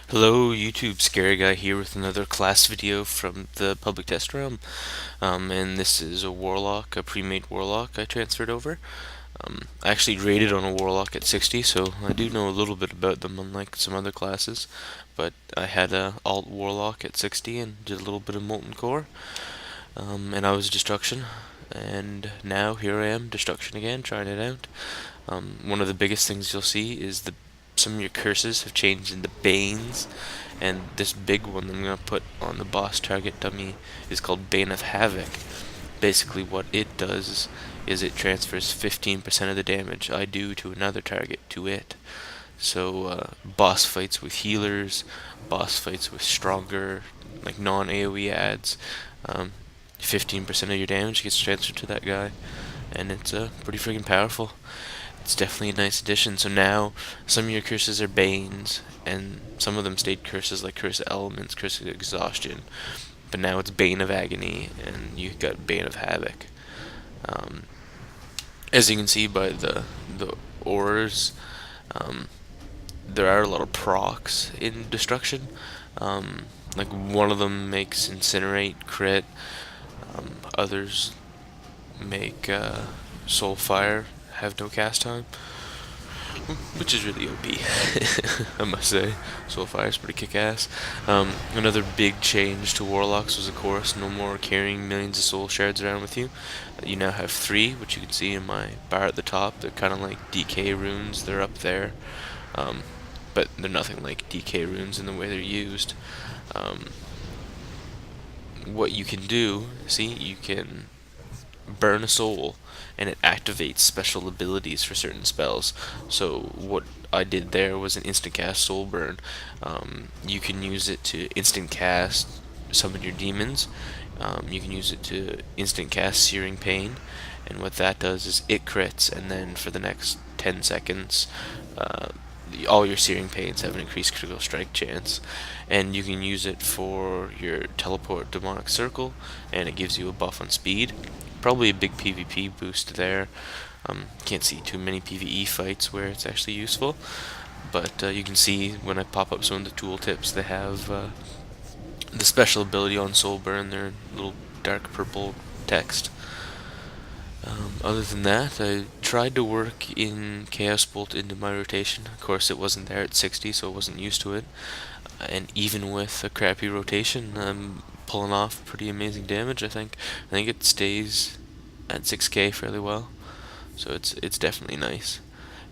Hello YouTube, Scary Guy here with another class video from the public test realm. And this is a warlock, a pre-made warlock I transferred over. I actually rated on a warlock at 60, so I do know a little bit about them unlike some other classes. But I had a alt warlock at 60 and did a little bit of molten core. And I was destruction. And now here I am, destruction again, trying it out. One of the biggest things you'll see is some of your curses have changed into Banes, and this big one I'm going to put on the boss target dummy is called Bane of Havoc. Basically what it does is it transfers 15% of the damage I do to another target to it. So boss fights with healers, boss fights with stronger, like non-AoE ads, 15% of your damage gets transferred to that guy, and it's pretty freaking powerful. It's definitely a nice addition. So now some of your curses are Banes, and some of them stayed curses like Curse of Elements, Curse of Exhaustion. But now it's Bane of Agony, and you got Bane of Havoc. Um, as you can see by the auras, um, there are a lot of procs in Destruction. Like one of them makes Incinerate crit. Others make Soulfire have no cast time, which is really OP, I must say. Soulfire is pretty kick-ass. Another big change to Warlocks was, of course, no more carrying millions of soul shards around with you. You now have 3, which you can see in my bar at the top. They're kind of like DK runes. They're up there, but they're nothing like DK runes in the way they're used. Um, what you can do, see, you can burn a soul and it activates special abilities for certain spells. So what I did there was an instant cast soul burn. You can use it to instant cast summon your demons. You can use it to instant cast Searing Pain, and what that does is it crits, and then for the next 10 seconds all your Searing Pains have an increased critical strike chance. And you can use it for your teleport demonic circle, and it gives you a buff on speed. Probably a big PvP boost there. Can't see too many PvE fights where it's actually useful, but you can see when I pop up some of the tooltips, they have the special ability on Soulburn, their little dark purple text. Other than that, I tried to work in Chaos Bolt into my rotation. Of course, it wasn't there at 60, so I wasn't used to it. And even with a crappy rotation, I'm pulling off pretty amazing damage. I think it stays at 6k fairly well, so it's definitely nice.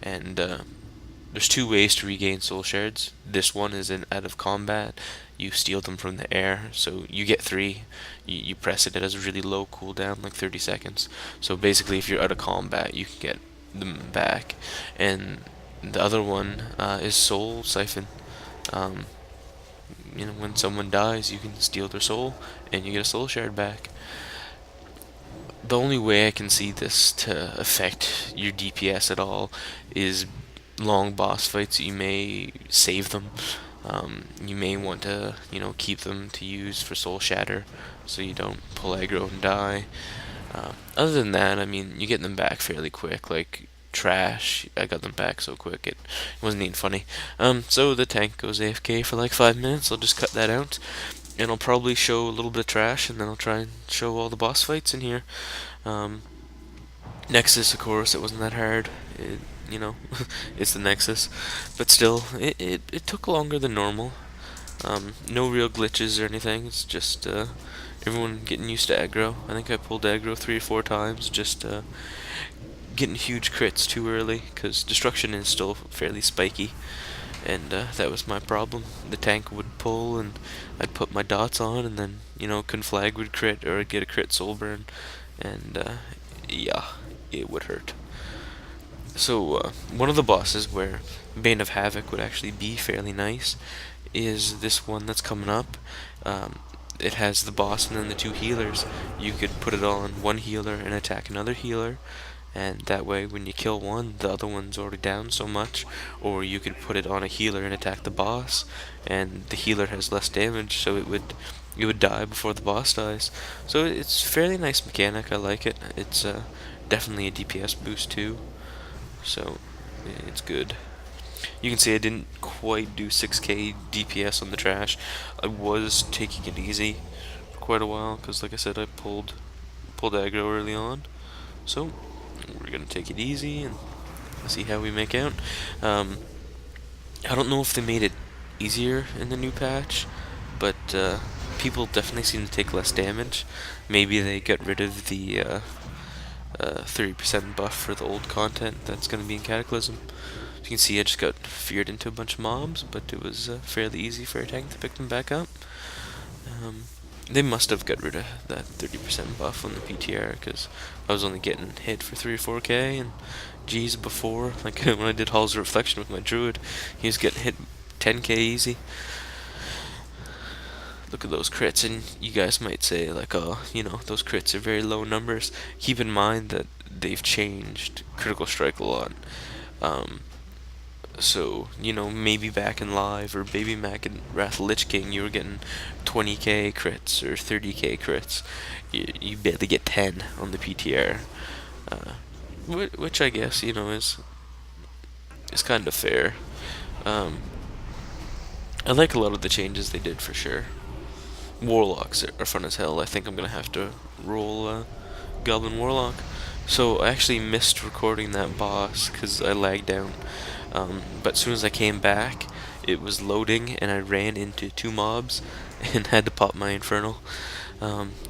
And there's 2 ways to regain soul shards. This one is in out of combat. You steal them from the air, so you get 3. You press it. It has a really low cooldown, like 30 seconds. So basically, if you're out of combat, you can get them back. And the other one is Soul Siphon. Um, when someone dies, you can steal their soul, and you get a soul shard back. The only way I can see this to affect your DPS at all is long boss fights. You may save them. You may want to, keep them to use for Soul Shatter, so you don't pull aggro and die. Other than that, I mean, you get them back fairly quick. Like Trash, I got them back so quick it wasn't even funny. So the tank goes AFK for like 5 minutes. I'll just cut that out, and I'll probably show a little bit of Trash, and then I'll try and show all the boss fights in here. Um, Nexus, of course, it wasn't that hard. It's the Nexus, but still, it took longer than normal. No real glitches or anything. It's just everyone getting used to aggro. I think I pulled aggro 3 or 4 times, just getting huge crits too early, because destruction is still fairly spiky, and that was my problem. The tank would pull, and I'd put my dots on, and then Conflag would crit, or I'd get a crit soul burn, and yeah, it would hurt. So one of the bosses where Bane of Havoc would actually be fairly nice is this one that's coming up. It has the boss and then the 2 healers. You could put it on one healer and attack another healer, and that way when you kill one, the other one's already down so much. Or you could put it on a healer and attack the boss, and the healer has less damage, so it would die before the boss dies. So it's a fairly nice mechanic. I like it. It's definitely a DPS boost too, so it's good. You can see I didn't quite do 6k DPS on the trash. I was taking it easy for quite a while because, like I said, I pulled aggro early on. So we're gonna take it easy and see how we make out. Um, I don't know if they made it easier in the new patch, but people definitely seem to take less damage. Maybe they got rid of the 30% buff for the old content that's going to be in Cataclysm. As you can see, I just got feared into a bunch of mobs, but it was fairly easy for a tank to pick them back up. Um, they must have got rid of that 30% buff on the PTR, because I was only getting hit for 3 or 4k, and geez, before, like when I did Hall's Reflection with my druid, he was getting hit 10k easy. Look at those crits, and you guys might say, like, oh, those crits are very low numbers. Keep in mind that they've changed critical strike a lot. Um, so, maybe back in live or Baby Mac and Wrath Lich King, you were getting 20k crits or 30k crits. You barely get 10 on the PTR. Uh, which I guess, is kind of fair. Um, I like a lot of the changes they did for sure. Warlocks are fun as hell. I think I'm gonna have to roll Goblin Warlock. So I actually missed recording that boss because I lagged down. But as soon as I came back, it was loading and I ran into 2 mobs and had to pop my Infernal.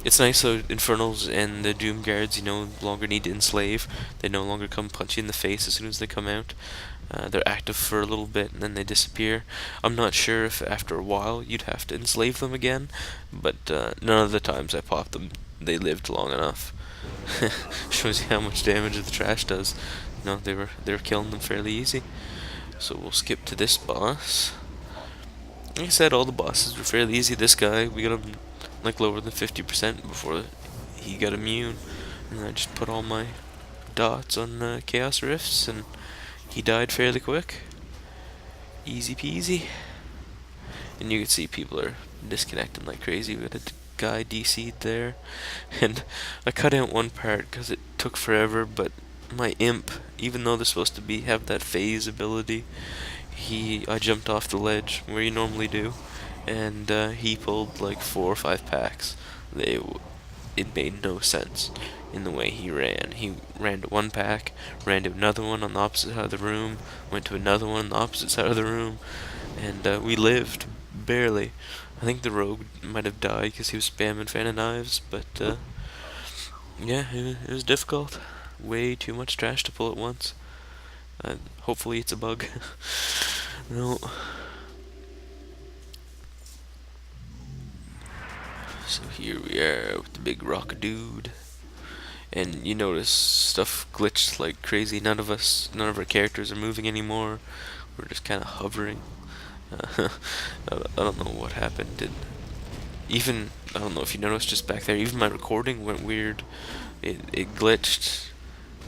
It's nice though, Infernals and the Doom Guards, you no longer need to enslave. They no longer come punch you in the face as soon as they come out. They're active for a little bit and then they disappear. I'm not sure if after a while you'd have to enslave them again, but none of the times I popped them, they lived long enough. Shows you how much damage the trash does. They were killing them fairly easy. So we'll skip to this boss. Like I said, all the bosses were fairly easy. This guy, we got him like lower than 50% before he got immune, and I just put all my dots on Chaos Rifts, and he died fairly quick. Easy peasy. And you can see people are disconnecting like crazy. We had a guy DC'd there, and I cut out one part because it took forever, but my imp, even though they're supposed to have that phase ability, I jumped off the ledge where you normally do, and he pulled like 4 or 5 packs. It made no sense in the way he ran. He ran to one pack, ran to another one on the opposite side of the room, went to another one on the opposite side of the room, and we lived barely. I think the rogue might have died because he was spamming fan of knives, but yeah, it was difficult. Way too much trash to pull at once. Hopefully it's a bug. No. So here we are with the big rock dude. And you notice stuff glitched like crazy. None of our characters are moving anymore. We're just kind of hovering. I don't know what happened. I don't know if you noticed just back there, even my recording went weird. It glitched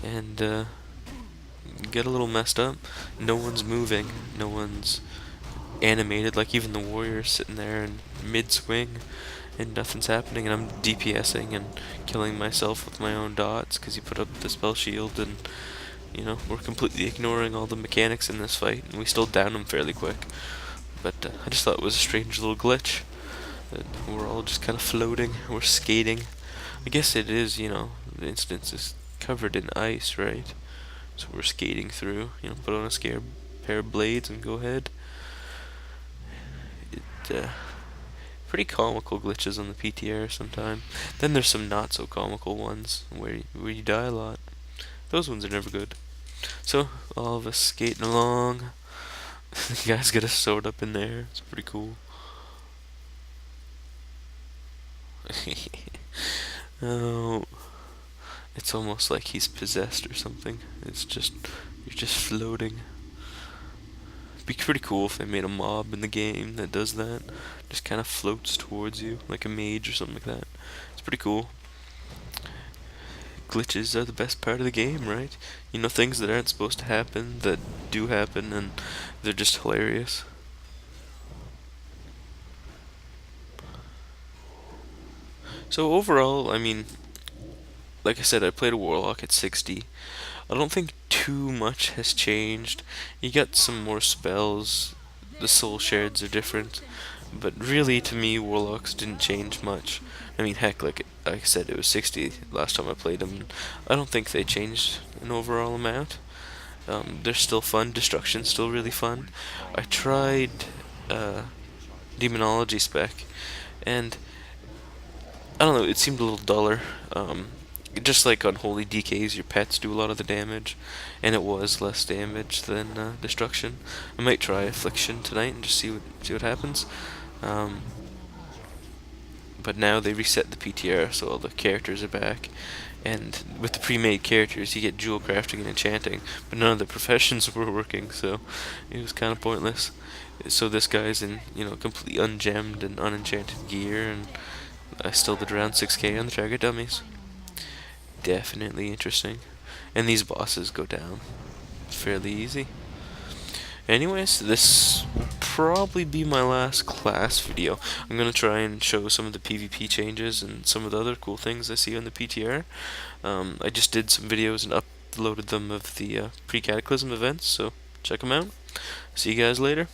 and get a little messed up. No one's moving. No one's animated. Like even the warrior's sitting there in mid-swing and nothing's happening, and I'm DPSing and killing myself with my own dots because he put up the spell shield, and we're completely ignoring all the mechanics in this fight, and we still down him fairly quick. But I just thought it was a strange little glitch. That we're all just kind of floating, we're skating. I guess it is, the instance is covered in ice, right? So we're skating through, put on a pair of blades and go ahead. Pretty comical glitches on the PTR sometimes. Then there's some not so comical ones where you die a lot. Those ones are never good. So all of us skating along. The guy's got a sword up in there. It's pretty cool. Oh, it's almost like he's possessed or something. You're just floating. It'd be pretty cool if they made a mob in the game that does that. Just kind of floats towards you, like a mage or something like that. It's pretty cool. Glitches are the best part of the game, right? Things that aren't supposed to happen, that do happen, and they're just hilarious. So overall, I mean, like I said, I played a Warlock at 60. I don't think too much has changed. You got some more spells. The soul shards are different, but really, to me, warlocks didn't change much. I mean, heck, like I said, it was 60 last time I played them. I don't think they changed an overall amount. They're still fun. Destruction's still really fun. I tried uh, demonology spec, and I don't know. It seemed a little duller. Just like Unholy DKs, your pets do a lot of the damage, and it was less damage than destruction. I might try affliction tonight and just see what happens. Um, but now they reset the PTR, so all the characters are back. And with the pre-made characters, you get jewel crafting and enchanting, but none of the professions were working, so it was kind of pointless. So this guy's in, completely ungemmed and unenchanted gear, and I still did around 6k on the target dummies. Definitely interesting. And these bosses go down fairly easy. Anyways, this will probably be my last class video. I'm going to try and show some of the PvP changes and some of the other cool things I see on the PTR. I just did some videos and uploaded them of the pre-Cataclysm events, so check them out. See you guys later.